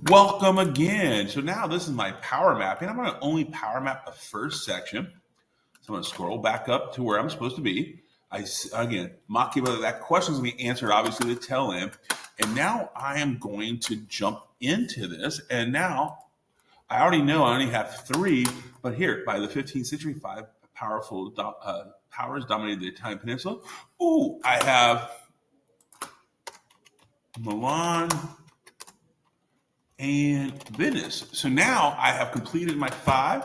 Welcome again. So now this is my power mapping. I'm going to only power map the first section. So I'm going to scroll back up to where I'm supposed to be. Again, Machiavelli, that question is going to be answered obviously the tail end. And now I am going to jump into this. And now I already know I only have three, but here, by the 15th century, five powerful powers dominated the Italian peninsula. Ooh, I have Milan and Venice. So now I have completed my five.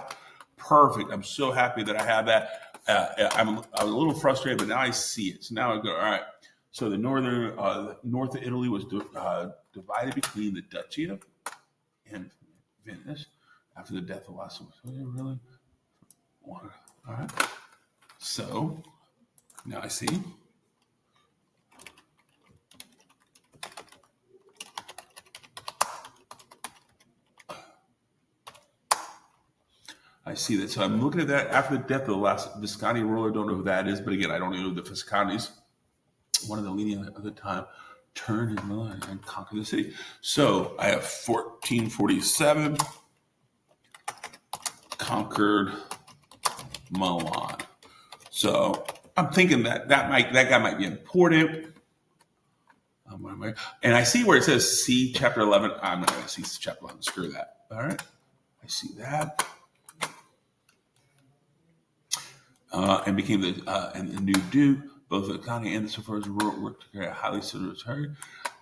Perfect. I'm so happy that I have that. I'm a little frustrated, but now I see it. So now I go, all right. So the north of Italy was divided between the Duchy of and Venice after the death of Lasso. Really? All right. So now I see. I see that. So I'm looking at that after the death of the last Visconti ruler. Don't know who that is, but again, I don't know the Viscontis. One of the leading at the time turned his Milan and conquered the city. So I have 1447 conquered Milan. So I'm thinking that guy might be important. And I see where it says see chapter 11. I'm not going to see chapter 11. Screw that. All right. I see that. And became the new duke. Both the economy and the suffrage worked together highly solitary.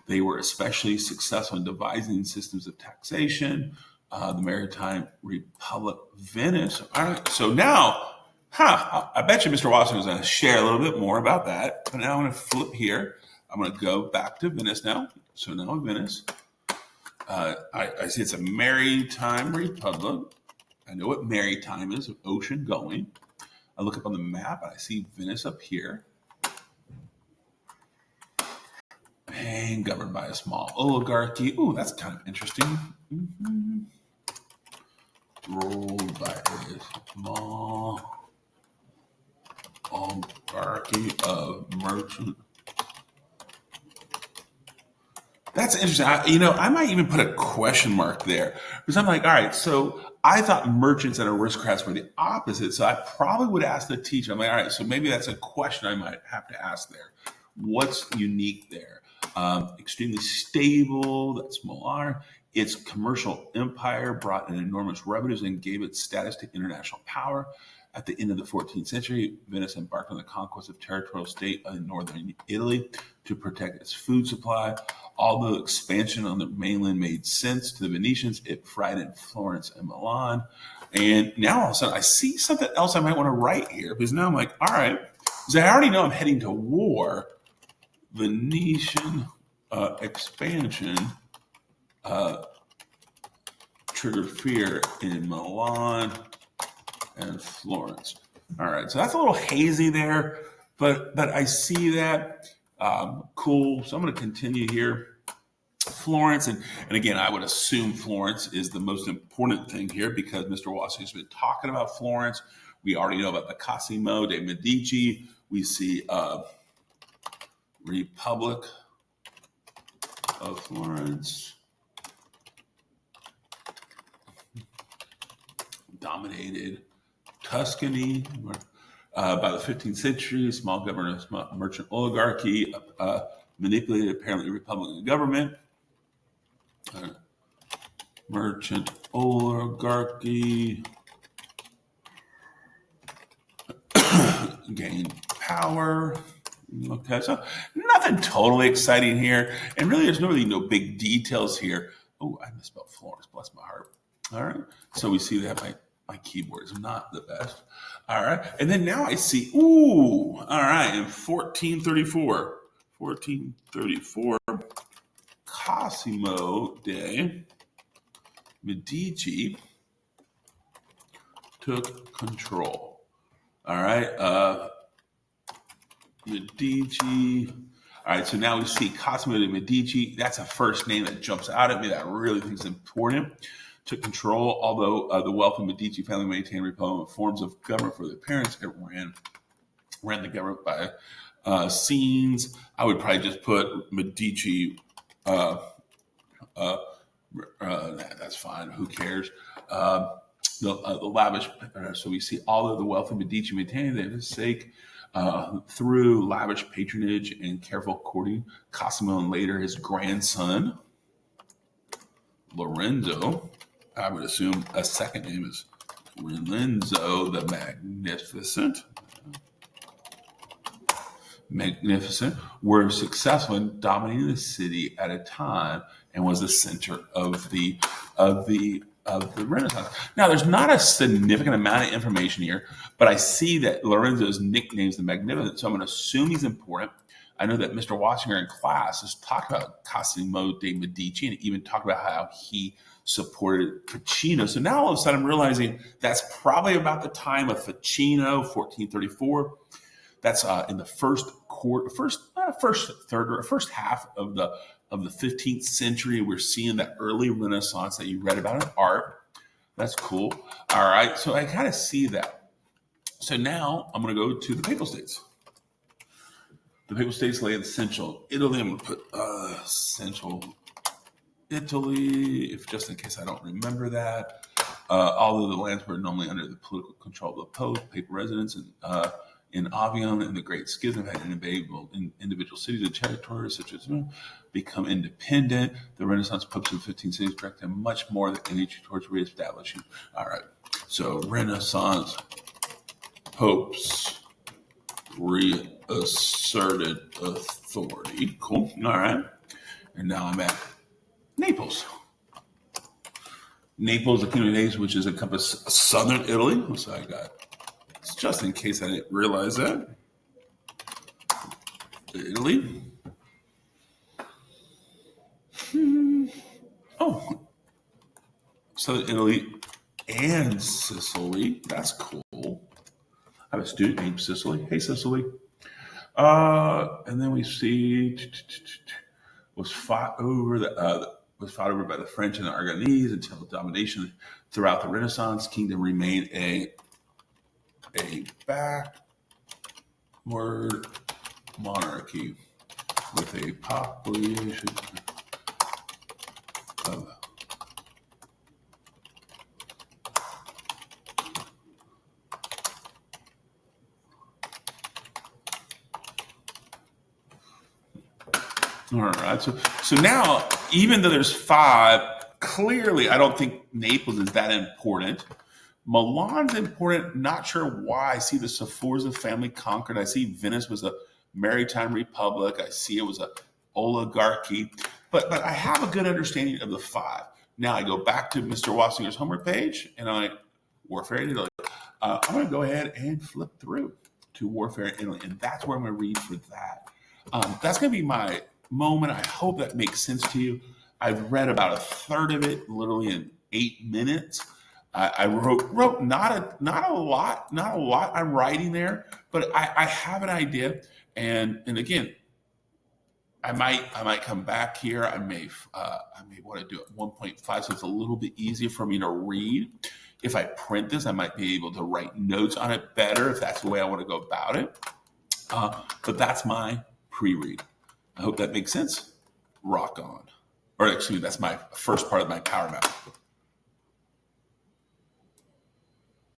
They were especially successful in devising systems of taxation. The Maritime Republic, Venice. All right, so now, I bet you Mr. Watson is going to share a little bit more about that. But now I'm going to flip here. I'm going to go back to Venice now. So now Venice. I see it's a maritime republic. I know what maritime is, ocean going. I look up on the map and I see Venice up here. And governed by a small oligarchy. Ooh, that's kind of interesting. Mm-hmm. Ruled by a small oligarchy of merchant. That's interesting. I might even put a question mark there because I'm like, all right, so I thought merchants and aristocrats were the opposite. So I probably would ask the teacher. I'm like, all right, so maybe that's a question I might have to ask there. What's unique there? Extremely stable, that's Milan. Its commercial empire brought in enormous revenues and gave it status to international power. At the end of the 14th century, Venice embarked on the conquest of territorial state in northern Italy to protect its food supply. Although expansion on the mainland made sense to the Venetians, it frightened Florence and Milan. And now all of a sudden, I see something else I might want to write here because now I'm like, all right, because I already know I'm heading to war. Venetian expansion triggered fear in Milan and Florence. All right, so that's a little hazy there, but I see that. Cool. So I'm going to continue here. Florence, and again, I would assume Florence is the most important thing here because Mr. Washington's been talking about Florence. We already know about the Cosimo de' Medici. We see Republic of Florence dominated Tuscany by the 15th century. Small government, merchant oligarchy manipulated apparently Republican government. Merchant oligarchy gained power. Okay, so nothing totally exciting here, and really, there's really no big details here. Oh, I misspelled Florence. Bless my heart. All right, so we see that my keyboard is not the best. All right, and then now I see. Ooh, all right, in 1434, Cosimo de' Medici took control. All right, Medici. All right, so now we see Cosimo de' Medici. That's a first name that jumps out at me that I really think is important. Took control, although the wealthy Medici family maintained Republican forms of government for their parents. It ran the government by scenes. I would probably just put Medici that's fine. Who cares? The lavish, so we see all of the wealth of Medici maintained for his sake through lavish patronage and careful courting. Cosimo and later his grandson, Lorenzo, I would assume a second name is Lorenzo the Magnificent, were successful in dominating the city at a time and was the center of the Renaissance. Now, there's not a significant amount of information here, but I see that Lorenzo's nickname is the Magnificent, so I'm going to assume he's important. I know that Mr. Wassinger in class has talked about Cosimo de' Medici and even talked about how he supported Ficino. So now all of a sudden I'm realizing that's probably about the time of Ficino, 1434. That's in the first half of the 15th century. We're seeing that early Renaissance that you read about in art. That's cool. All right, so I kind of see that. So now I'm going to go to the Papal States. The Papal States lay in central Italy. I'm going to put central Italy, if just in case I don't remember that. Although the lands were normally under the political control of the Pope, papal residents in Avion and the Great Schism had enabled individual cities and territories such as become independent. The Renaissance popes of the 15th century directed much more than energy towards reestablishing. All right, so Renaissance popes reasserted authority. Cool. All right, and now I'm at Naples. Naples, the Kingdom of Naples, which is encompass southern Italy. So I got, just in case I didn't realize that, Italy. Oh, southern Italy and Sicily. That's cool. I have a student named Sicily. Hey, Sicily. And then we see was fought over by the French and the Aragonese until domination throughout the Renaissance. Kingdom remained a backward monarchy with a population of all right. So now, even though there's 5, clearly I don't think Naples is that important. Milan's important. Not sure why. I see the Sforza family conquered. I see Venice was a maritime republic. I see it was a oligarchy. But I have a good understanding of the 5. Now I go back to Mr. Wassinger's homework page, and Warfare in Italy. I'm going to go ahead and flip through to Warfare in Italy, and that's where I'm going to read for that. That's going to be my moment. I hope that makes sense to you. I've read about a third of it, literally in 8 minutes. I wrote not a lot I'm writing there, but I have an idea, and again, I might come back here. I may want to do it 1.5, so it's a little bit easier for me to read. If I print this, I might be able to write notes on it better if that's the way I want to go about it. But that's my pre-read. I hope that makes sense. Rock on. Or excuse me, that's my first part of my power map.